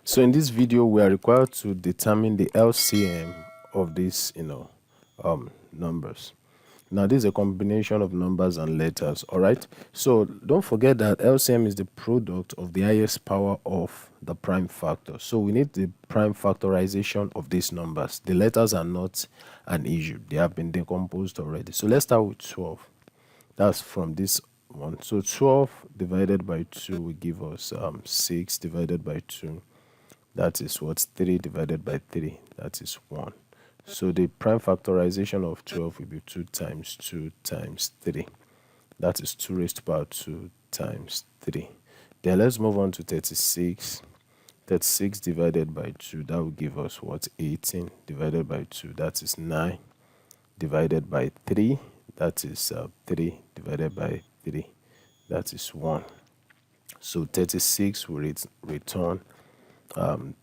So in this video, we are required to determine the LCM of these, numbers. Now, this is a combination of numbers and letters, all right? So don't forget that LCM is the product of the highest power of the prime factor. So we need the prime factorization of these numbers. The letters are not an issue. They have been decomposed already. So let's start with 12. That's from this one. So 12 divided by 2 will give us 6 divided by 2. That is what? 3 divided by 3. That is 1. So the prime factorization of 12 will be 2 times 2 times 3. That is 2 raised to power 2 times 3. Then let's move on to 36. 36 divided by 2, that will give us what? 18 divided by 2, that is 9 divided by 3, that is 3 divided by 3, that is 1. So 36 will return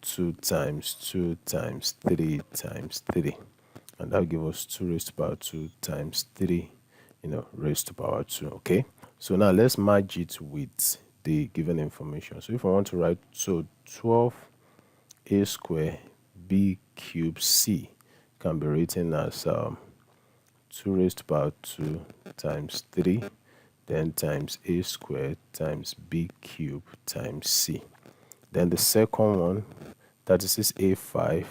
2 times 2 times 3 times 3, and that will give us 2 raised to power 2 times 3 raised to power 2. Okay, so now let's merge it with the given information. So if I want to write, so 12 a square b cube c can be written as 2 raised to power 2 times 3 then times a squared times b cube times c. Then the second one, 36a5.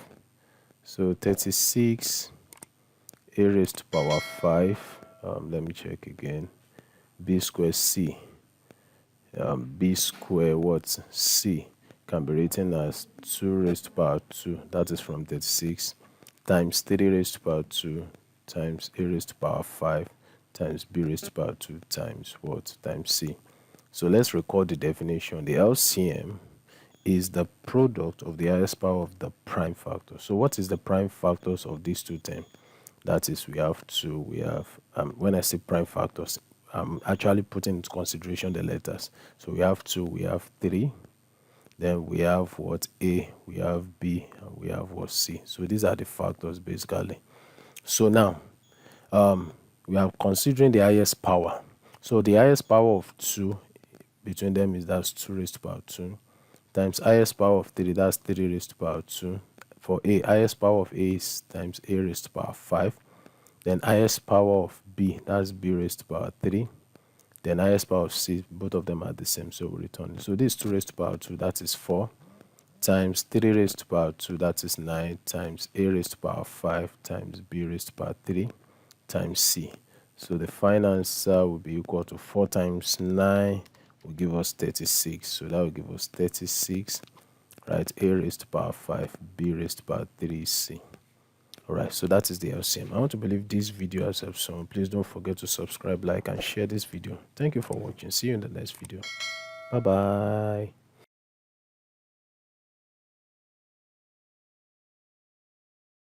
So 36 a raised to power 5. Let me check again. B square c. B square what? C can be written as 2 raised to power 2. That is from 36 times 3 raised to power 2 times a raised to power 5 times b raised to power 2 times what? Times c. So let's record the definition. The LCM is the product of the highest power of the prime factor. So what is the prime factors of these two terms? That is, we have 2, we have, when I say prime factors, I'm actually putting into consideration the letters. So we have 2, we have 3, then we have what? A, we have B, and we have what? C. So these are the factors basically. So now, we are considering the highest power. So the highest power of 2 between them is that's 2 raised to power 2 times highest power of 3, that's 3 raised to power 2. For A, highest power of A is times A raised to power 5. Then highest power of B, that's B raised to power 3. Then highest power of C, both of them are the same, so we return it. So this 2 raised to power 2, that is 4, times 3 raised to power 2, that is 9, times A raised to power 5, times B raised to power 3, times C. So the final answer will be equal to 4 times 9 will give us 36. So that will give us 36, right? A raised to power 5, B raised to power 3, C. All right, so that is the LCM. I want to believe this video has helped someone. Please don't forget to subscribe, like, and share this video. Thank you for watching. See you in the next video. Bye-bye.